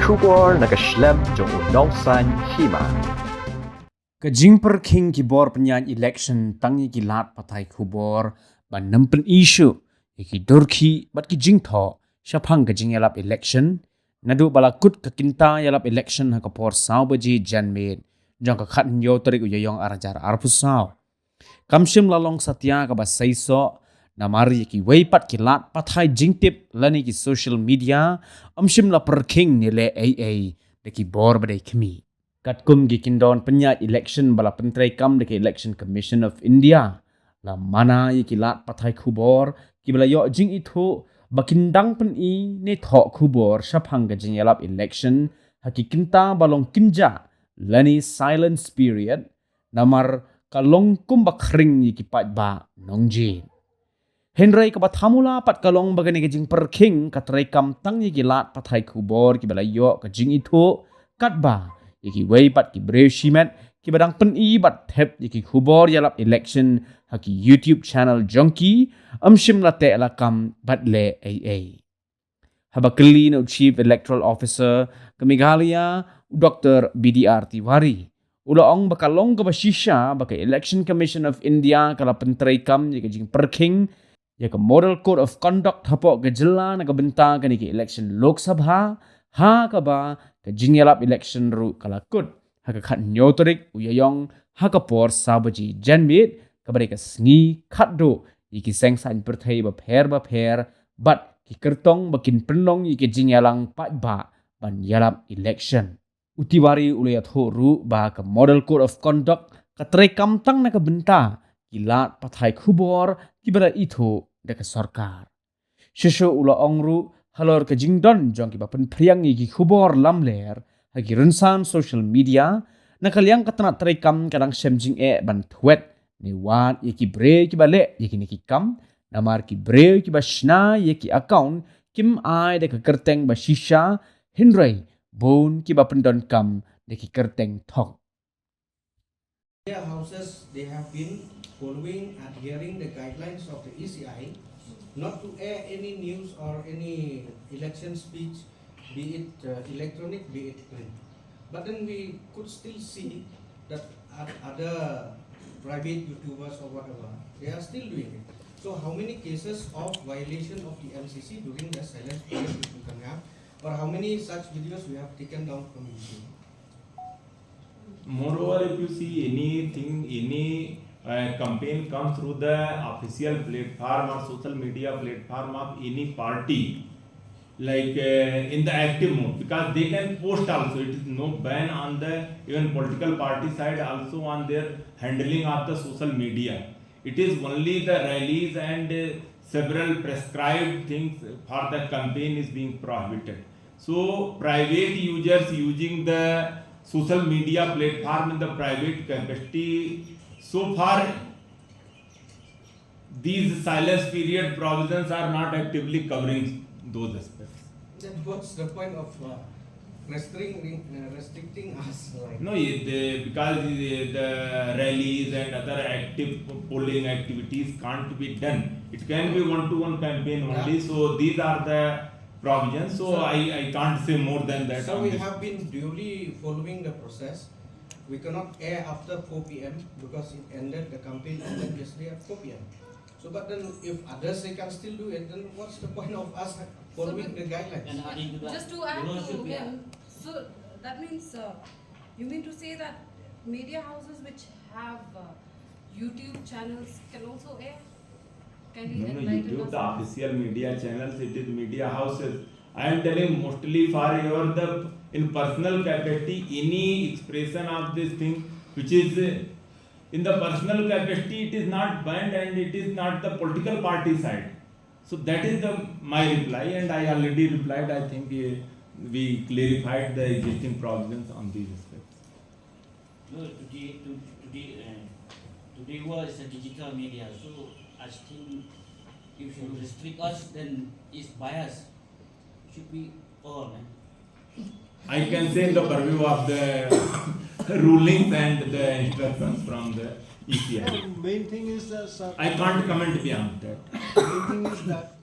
Khubor nakaslem jong unongsan Hima. Kajing Pyrkhing Khubor penyanyi Ilekshon tangi gilat Pathai Khubor ban nempen isu iki dorki bat kijing tho syapang Jingïalap Ilekshon nadu balakut kekinta yalap Ilekshon hakapor saw baji janmit jong kakhat nyo tarik uyayong arajar arpusaw kamshim lalong satya ka basaiso namari Kiwei pat kilat Pathai jingtip lani ki social media amshim la Pyrkhing nile AA de Khubor badai khmi katkum gi kindon penyak election bala pentrai kam de Election Commission of India la mana ye kilat Pathai Khubor ki bala yo jing itho bakindang pen I ne tho Khubor syapang ga Jingïalap election hakikinta balong kinja lani silence period namar kalong kumbakring ye kipat ba nongji Henry kabathamula pat kalong bagani ke jing Pyrkhing katrai kam tang ye gilat Pathai Khubor ki bala yo ka jing itho katba ye Kiwei pat ki brave shimet ki badang pen I bat thep ye ki Khubor yalap election haki YouTube channel jonki amshim la te la kam bat le AA Haba no Chief Electoral Officer Meghalaya Dr. BDR Tiwari ulaong bakalong ka basisya baka Election Commission of India kala pentrai kam ye ka jing Pyrkhing ya ka Model Code of Conduct hapo gejela na kabenta kani ki election Lok Sabha ha ka ba ka Jingïalap election ru kalakut ha ka khat nyotorik uyayong ha ka por sabaji janmit ka bare ka sngi khatdo iki sengsan perthai ba pher bat ki kertong bakin penong iki Jingïalang pat ba ban yalap election utiwari ulayat ho ru ba ka Model Code of Conduct ka tre kamtang na kabenta kilat Pathai Khubor kibara itho deka sarkar shisho ula ongru halor ka jingdon jong ki bapen priang gi Khubor lamler hagi rensan social media nakaliang katana trekam kadang semjing ban thwet ni wat ye ki bre ki bale ye ki kam namar ki bre ki bashna ye ki account kim ai deka kerteng ba shisha hindrai bon ki bapen don kam deki kerteng thok Media houses, they have been following, adhering the guidelines of the ECI not to air any news or any election speech, be it electronic, be it print. But then we could still see that other private YouTubers or whatever, they are still doing it. So how many cases of violation of the MCC during the silence period we can have, or how many such videos we have taken down from YouTube? Moreover, if you see anything, any campaign come through the official platform or social media platform of any party, like in the active mode, because they can post also. It is no ban on the even political party side also on their handling of the social media. It is only the rallies and several prescribed things for the campaign is being prohibited. So private users using the social media platform in the private capacity, so far these silence period provisions are not actively covering those aspects. Then what's the point of restricting us? Like? No, because the rallies and other active polling activities can't be done. It can be one-to-one campaign only. So these are the provisions. So I can't say more than that. So we have been duly following the process. We cannot air after 4 p.m. because it ended, the campaign ended yesterday at 4 p.m. So but then if others they can still do it, then what's the point of us following the guidelines? And just to add to him, so that means you mean to say that media houses which have YouTube channels can also air? Can you enlighten YouTube, us? the official media channels, it is media houses. I am telling mostly for your in personal capacity, any expression of this thing which is in the personal capacity, it is not banned and it is not the political party side. So that is my reply, and I already replied. I think we clarified the existing provisions on these aspects. No, today was a digital media, so I think if you restrict us, then it's bias. Should be all, man. I can say the purview of the rulings and the instructions from the ECI. Main thing is that, sir, I can't comment beyond that. main thing is that